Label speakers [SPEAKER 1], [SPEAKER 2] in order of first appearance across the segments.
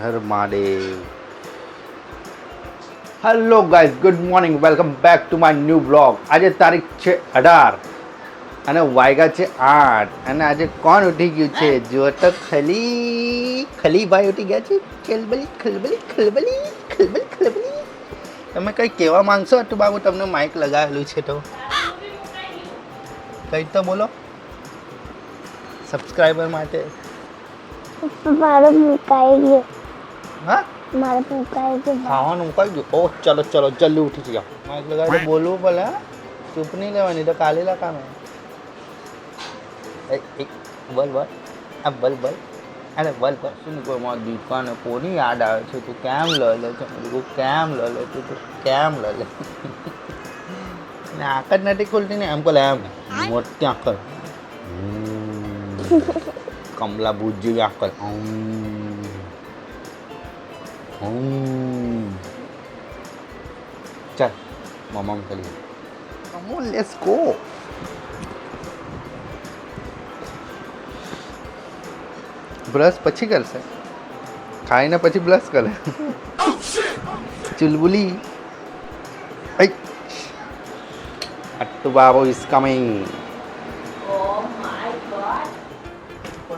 [SPEAKER 1] Har Mahadev. Hello guys, good morning, welcome back to my new blog. આજે તારીખ છે 18 અને વાગ્યા છે 8 અને આજે કોણ ઉઠી ગયું છે જો તો ખલીભાઈ ઉઠી ગયા છે. ખલબલી ખલબલી ખલબલી ખલબલી ખલબલી. તમે કંઈ કહેવા માંગશો તો બાબુ? તમને માઇક લગાવેલું છે તો કંઈ તો બોલો સબસ્ક્રાઈબર માટે.
[SPEAKER 2] મારો મુકાઈ ગયો.
[SPEAKER 1] હા,
[SPEAKER 2] મારો મુકાઈ ગયો.
[SPEAKER 1] ખાવાનું મુકાઈ ગયું. ઓહ, ચલો ચલો જલ્દી ઉઠી જાઓ. માઇક લગાવી બોલવું ભલે. ચૂપ નહીં લેવાની તો કાલે લખામે. એક બલ બલ આ બલ બલ અરે બલ બલ શું કોઈ મારા દુકાને કોની યાદ આવે છે? તું કેમ લે છે? કેમ લે તું કેમ લે ને આંખ જ નથી ખુલતી ને એમ કહે એમ મોટી આંખ કમલા ભૂત જેવી આંખ ચાલ મમ્મ કરી come on let's go. Brush પછી કરશે, ખાઈને પછી બ્રશ કરે. ચુલબુલી અટ્ટુ બાબુ ઇઝ કમિંગ.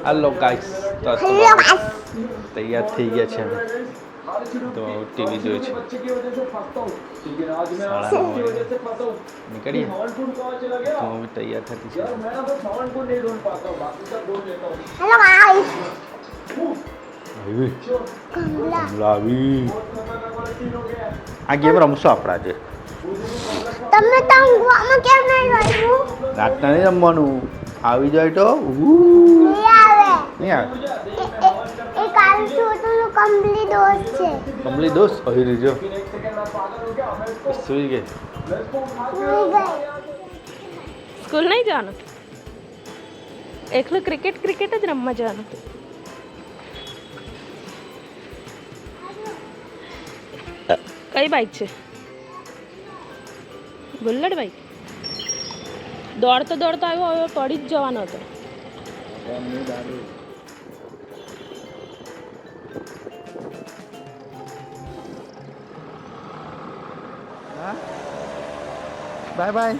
[SPEAKER 1] હેલો ગાઈસ, તો તૈયાર થઈ ગયા છે તો ટીવી જોઈએ છે. નીકળીએ તો તૈયાર થતી છે.
[SPEAKER 2] Hello guys.
[SPEAKER 1] આ ગેમ રમશો આપણે આજે.
[SPEAKER 2] તમે તો ઊંઘવામાં કેમ નહીં આવ્યું?
[SPEAKER 1] રાતના નહીં રમવાનું, આવી જાય તો
[SPEAKER 2] નહીં આવે.
[SPEAKER 1] નહીં આવે.
[SPEAKER 2] એ કાલ છોટું કમ્પ્લી દોસ્ત છે.
[SPEAKER 1] કમલી દોસ્ત અહીં રહીજો. સુઈ ગઈ.
[SPEAKER 2] સુઈ ગઈ.
[SPEAKER 3] સ્કૂલ નહીં જવાનું? એકલું ક્રિકેટ ક્રિકેટ જ રમવા જવાનું. કઈ બાઈક છે? Bullet bike. દોડતો દોડતો આવ્યો, હવે પડી જ જવાનો હતો.
[SPEAKER 1] Bye bye.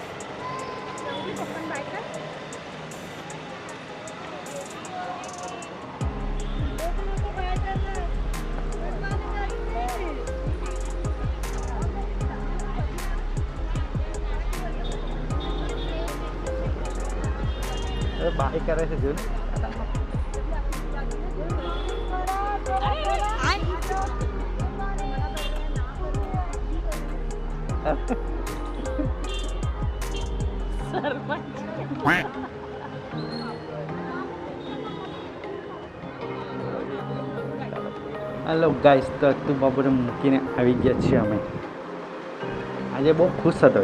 [SPEAKER 1] બાય કરે છે જો. હેલો ગાઈસ, તો તું બાબુને મૂકીને આવી ગયા છીએ અમે. આજે બહુ ખુશ હતો.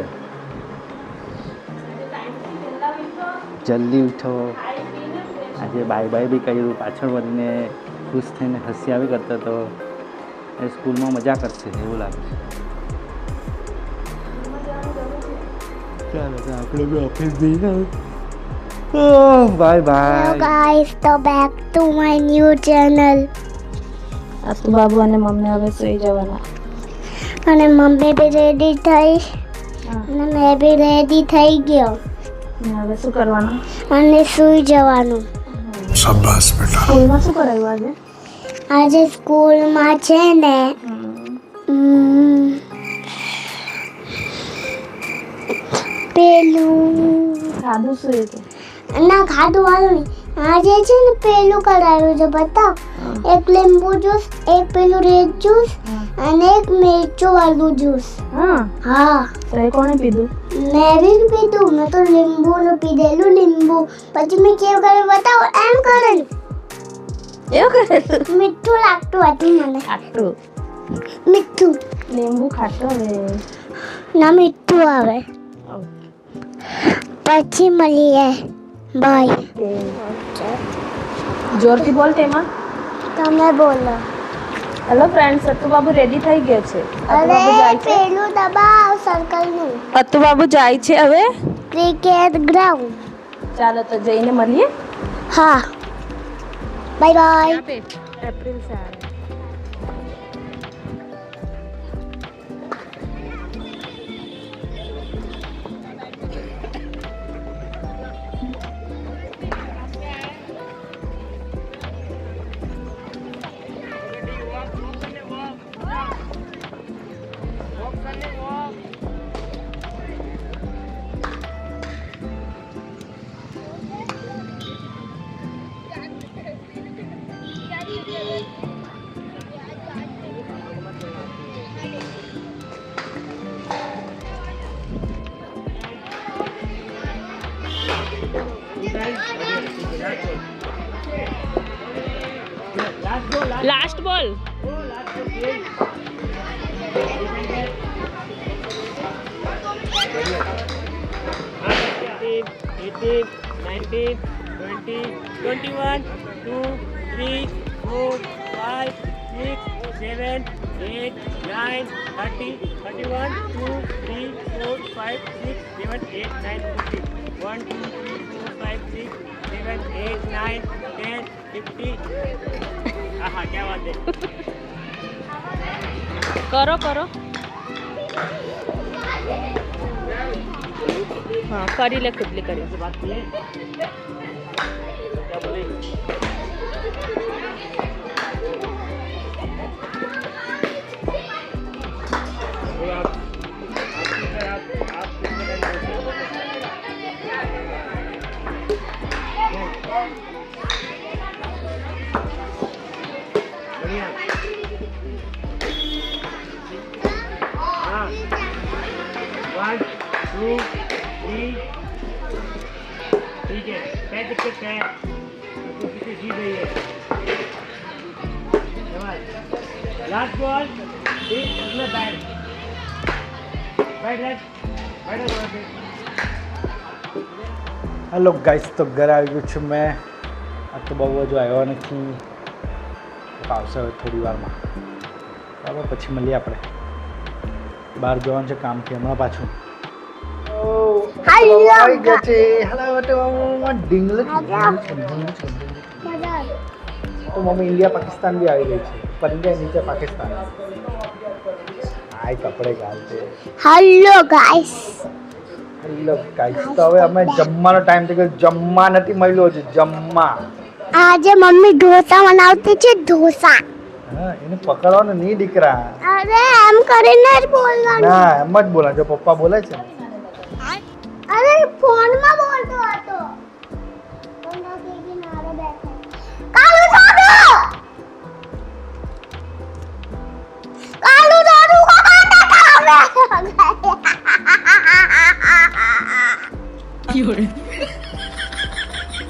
[SPEAKER 1] જલ્દી ઉઠો. આજે બાય બાય બી કર્યું, પાછળ વળીને ખુશ થઈને હસી આવી કરતો હતો. એ સ્કૂલમાં મજા કરશે એવું લાગે છે. ચાલો તો આપણે બી ઓફિસ જઈને બાય બાય.
[SPEAKER 2] હેલો ગાઈસ, તો back to my new channel.
[SPEAKER 3] Attu બાબુ અને મમ્મી હવે સુઈ જવાના.
[SPEAKER 2] અને મમ્મી બી રેડી થઈ અને મેં બી રેડી થઈ ગયો.
[SPEAKER 3] હવે શું કરવાનું?
[SPEAKER 2] અને સુઈ જવાનું.
[SPEAKER 4] શાબાશ બેટા.
[SPEAKER 3] સ્કૂલમાં શું કરાયું આજે?
[SPEAKER 2] આજે સ્કૂલમાં છે ને પેલું
[SPEAKER 3] સાદું શું એ તો?
[SPEAKER 2] ના ખાધું વાળું નહીં. આજે છે ને પેલું કરાયું છે બતાવ. એક લીંબુ જ્યુસ, એક પેલું રેડ જ્યુસ અને એક મેચો વાળું જ્યુસ.
[SPEAKER 3] હા.
[SPEAKER 2] હા,
[SPEAKER 3] તો એ કોણે પીધું?
[SPEAKER 2] મેં બી પીધું. મેં તો લીંબુનું પીધેલું લીંબુ. પછી મેં કેવું કર્યું બતાવો? એમ કરેલું.
[SPEAKER 3] એવું કરેલું?
[SPEAKER 2] મીઠું લાગતું હતું મને.
[SPEAKER 3] ખાટું.
[SPEAKER 2] મીઠું
[SPEAKER 3] લીંબુ ખાટું હવે.
[SPEAKER 2] ના મીઠું આવે. પછી મળીએ. બાય.
[SPEAKER 3] જોરથી બોલ તેમાં.
[SPEAKER 2] તમે બોલો.
[SPEAKER 3] હેલો ફ્રેન્ડ્સ, અતુ બાબુ રેડી થઈ ગયો છે.
[SPEAKER 2] અરે પેલું દબાવ સર્કલનું.
[SPEAKER 3] અતુ બાબુ જાય છે હવે
[SPEAKER 2] ક્રિકેટ ગ્રાઉન્ડ.
[SPEAKER 3] ચાલો તો જઈને મળીએ.
[SPEAKER 2] હા, બાય બાય.
[SPEAKER 3] એપ્રિલ से आ रहे हैं. લાસ્ટ બોલ. કરો કરો. હા કરી લે ખુદલી કરી.
[SPEAKER 5] लास्ट बॉल उसमें बैट
[SPEAKER 1] હેલો ગાઈસ, તો ઘરે આવી ગયો છું મેં. આ તો બહુ હજુ આવ્યો નથી, આવશે હવે થોડી વારમાં. બરાબર, પછી મળીએ આપણે. બહાર જવાનું છે કામથી હમણાં પાછું. આવી ગયા છે. તો મમ્મી ઇન્ડિયા પાકિસ્તાન બી આવી ગઈ છે, પર ઇન્ડિયા નીચે પાકિસ્તાન. હાય કપડે ગાલતે.
[SPEAKER 2] Hello guys.
[SPEAKER 1] હેલો ગાઈસ, તો હવે અમે જમવાનો ટાઈમ થઈ ગયો. જમવા નથી મળ્યો છે, જમવા.
[SPEAKER 2] આજે મમ્મી ઢોસા બનાવતી છે. ઢોસા.
[SPEAKER 1] હા, એને પકડવાનું નહીં દીકરા.
[SPEAKER 2] અરે એમ કરીને જ બોલવાનું.
[SPEAKER 1] ના, એમ જ બોલા. જો પપ્પા બોલે છે.
[SPEAKER 2] અરે ફોનમાં બોલતો હતો. કોના બેબી નારે બેઠા. કાલુ દાદુ. કાલુ દાદુ કો કાટા કાવે.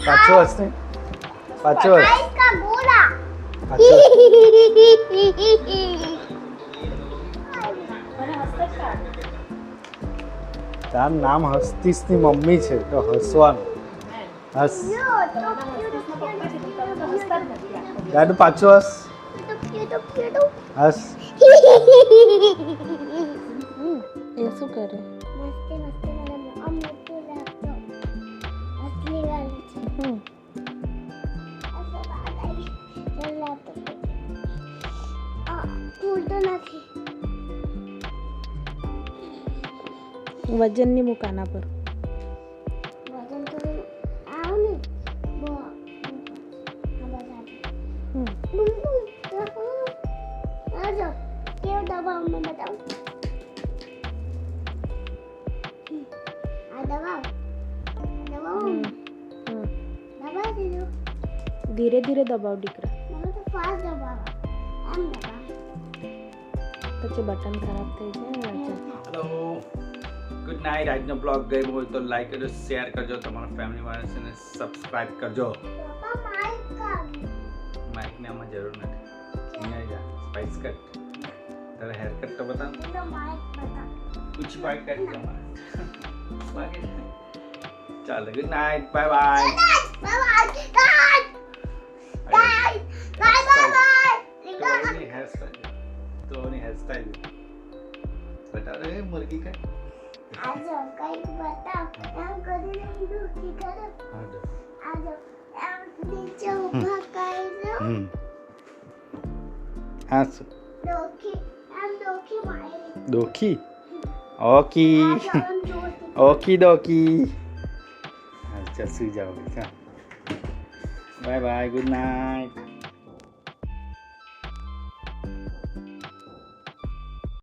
[SPEAKER 1] પાછો હસને, પાછો હસ.
[SPEAKER 2] गाइस का गोला.
[SPEAKER 1] પાછો હસ. તારું નામ હસ્તીસની મમ્મી છે તો હસવાનું. હસ દાદુ, પાછો હસ. હસ.
[SPEAKER 3] એ શું કરે?
[SPEAKER 2] મસ્તી મસ્તી મને અમને તો લાગતો અસલી વાળી છે. અસલ વાળી લાગતો. ફૂલ તો નથી.
[SPEAKER 3] વજન ની મુકાના પર.
[SPEAKER 2] વજન તો આવ ને બો આ બધા આજો કેવ દબાવ મેં બતાઉં. આ દબાવ દબાવ દીધો.
[SPEAKER 3] ધીરે ધીરે દબાવ દીકરા,
[SPEAKER 2] મને તો ફાસ્ટ દબાવ. આમ દબાવ.
[SPEAKER 3] પછી બટન ખરાબ થઈ જાય.
[SPEAKER 1] Hello, good night. આજનો બ્લોગ ગમ્યો હોય તો લાઈક કરજો, શેર કરજો, તમારા ફેમિલી વાળાને સબસ્ક્રાઇબ કરજો.
[SPEAKER 2] પપ્પા માઈક કાઢ.
[SPEAKER 1] માઇકને આમાં જરૂર નથી. અહીંયા જા સ્પાઇસ કટ. તારા હેર કટ તો બતા.
[SPEAKER 2] તો માઈક બતા.
[SPEAKER 1] कुछ बात कर चल good night bye bye
[SPEAKER 2] bye bye bye bye bye bye
[SPEAKER 1] तो नहीं हेयर स्टाइल बता रहे मुर्गी का
[SPEAKER 2] आज कई बता हम कभी नहीं दुखी करो आज हम नीचे ऊपर कर दो
[SPEAKER 1] हाँ
[SPEAKER 2] दुखी हम दुखी मारे
[SPEAKER 1] दोखी ओकी ओकी दोकी अच्छा सो जाओगे बाय बाय गुड नाइट